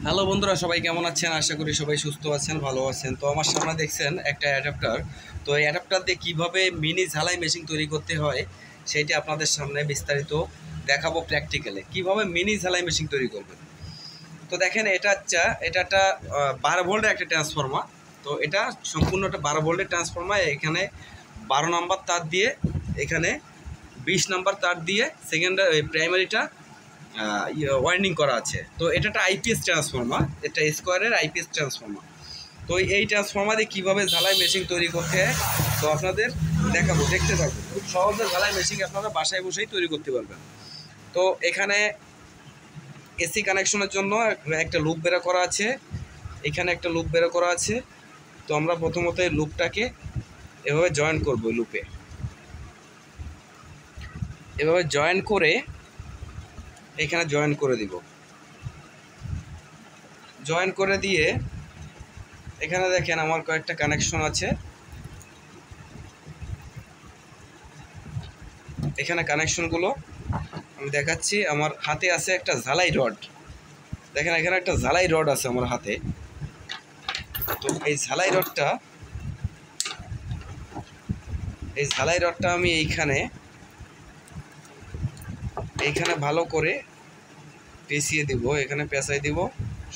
Hello বন্ধুরা, সবাই কেমন আছেন? আশা করি সবাই সুস্থ আছেন, ভালো আছেন। তো আমার সামনে দেখছেন একটা অ্যাডাপ্টার। তো এই অ্যাডাপ্টার দিয়ে কীভাবে মিনি ঝালাই মেশিন তৈরি করতে হয় সেইটি আপনাদের সামনে বিস্তারিত দেখাবো প্র্যাকটিক্যালে। কীভাবে মিনি ঝালাই মেশিন তৈরি করবেন। তো দেখেন, এটা একটা 12 ভোল্টের একটা ট্রান্সফর্মার। তো এটা সম্পূর্ণ একটা 12 ভোল্টের ট্রান্সফর্মার। এখানে 12 নাম্বার তার দিয়ে, এখানে 20 নাম্বার তার দিয়ে সেকেন্ডারি প্রাইমারিটা ওয়াইন্ডিং করা আছে। তো এটা একটা আইপিএস ট্রান্সফর্মার, এটা স্কোয়ারের আইপিএস ট্রান্সফর্মার। তো এই ট্রান্সফর্মারে কীভাবে ঝালাই মেশিন তৈরি করতে হয় তো আপনাদের দেখাবো, দেখতে থাকুন। খুব সহজে ঝালাই মেশিন আপনারা বাসায় বসেই তৈরি করতে পারবেন। তো এখানে এসি কানেকশনের জন্য একটা লুপ বের করা আছে, এখানে একটা লুপ বের করা আছে। তো আমরা প্রথমত এই লুপটাকে এভাবে জয়েন করব, লুপে এভাবে জয়েন করে এখানে জয়েন করে দিব। জয়েন করে দিয়ে এখানে দেখেন আমার কয়েকটা কানেকশন আছে। এখানে কানেকশনগুলো আমি দেখাচ্ছি। আমার হাতে আছে একটা ঝালাই রড, দেখেন এখানে একটা ঝালাই রড আছে আমার হাতে। তো এই ঝালাই রডটা আমি এইখানে ভালো করে পেঁচিয়ে দিব, এখানে পেঁচাই দিব,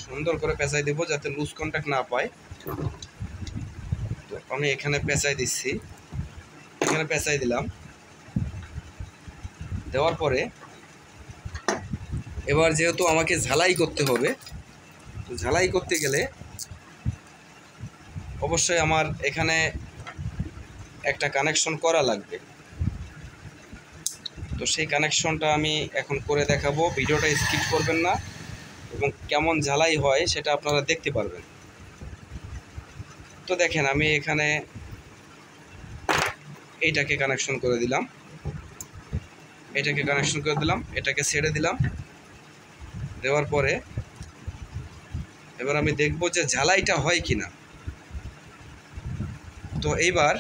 সুন্দর করে পেঁচাই দিব যাতে লুজ কন্ট্যাক্ট না পায়। তো আমি এখানে পেঁচাই দিচ্ছি, এখানে পেঁচাই দিলাম। দেওয়ার পরে এবার যেহেতু আমাকে ঝালাই করতে হবে, তো ঝালাই করতে গেলে অবশ্যই আমার এখানে একটা কানেকশন করা লাগবে। তো সেই কানেকশনটা আমি এখন করে দেখাবো, ভিডিওটা স্কিপ করবেন না এবং কেমন ঝালাই হয় সেটা আপনারা দেখতে পারবেন। তো দেখেন আমি এখানে এইটাকে কানেকশন করে দিলাম, এটাকে ছেড়ে দিলাম। দেওয়ার পরে এবার আমি দেখব যে ঝালাইটা হয় কিনা। তো এইবার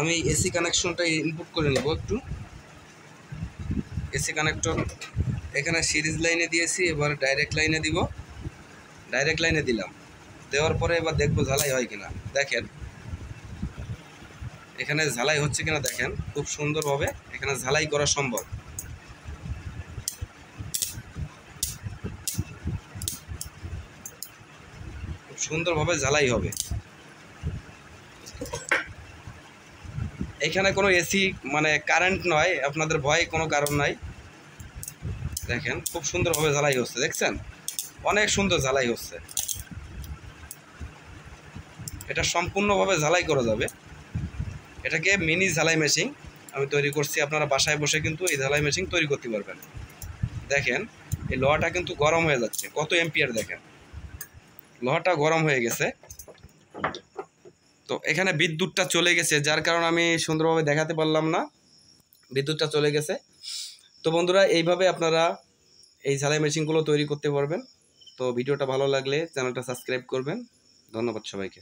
আমি এসি কানেকশনটা ইনপুট করে নেব একটু। এসি কানেক্টর এখানে সিরিজ লাইনে দিয়েছি, এবার ডাইরেক্ট লাইনে দিব। ডাইরেক্ট লাইনে দিলাম, দেওয়ার পরে এবার দেখব ঝালাই হয় কিনা। দেখেন এখানে ঝালাই হচ্ছে কিনা, দেখেন খুব সুন্দরভাবে এখানে ঝালাই করা সম্ভব। খুব সুন্দরভাবে ঝালাই হবে। এখানে কোনো এসি মানে কারেন্ট নয়, আপনাদের ভয় কোনো কারণ নাই। দেখেন খুব সুন্দরভাবে ঝালাই হচ্ছে, দেখছেন অনেক সুন্দর ঝালাই হচ্ছে। এটা সম্পূর্ণভাবে ঝালাই করা যাবে। এটাকে মিনি ঝালাই মেশিন আমি তৈরি করছি। আপনারা বাসায় বসে কিন্তু এই ঝালাই মেশিন তৈরি করতে পারবেন। দেখেন এই লোহাটা কিন্তু গরম হয়ে যাচ্ছে, কত এম্পিয়ার দেখেন, লোহাটা গরম হয়ে গেছে। তো এখানে বিদ্যুৎটা চলে গেছে, যার কারণে আমি সুন্দরভাবে দেখাতে পারলাম না, বিদ্যুৎটা চলে গেছে। তো বন্ধুরা, এইভাবে আপনারা এই ঝালাই মেশিনগুলো তৈরি করতে পারবেন। তো ভিডিওটা ভালো লাগলে চ্যানেলটা সাবস্ক্রাইব করবেন। ধন্যবাদ সবাইকে।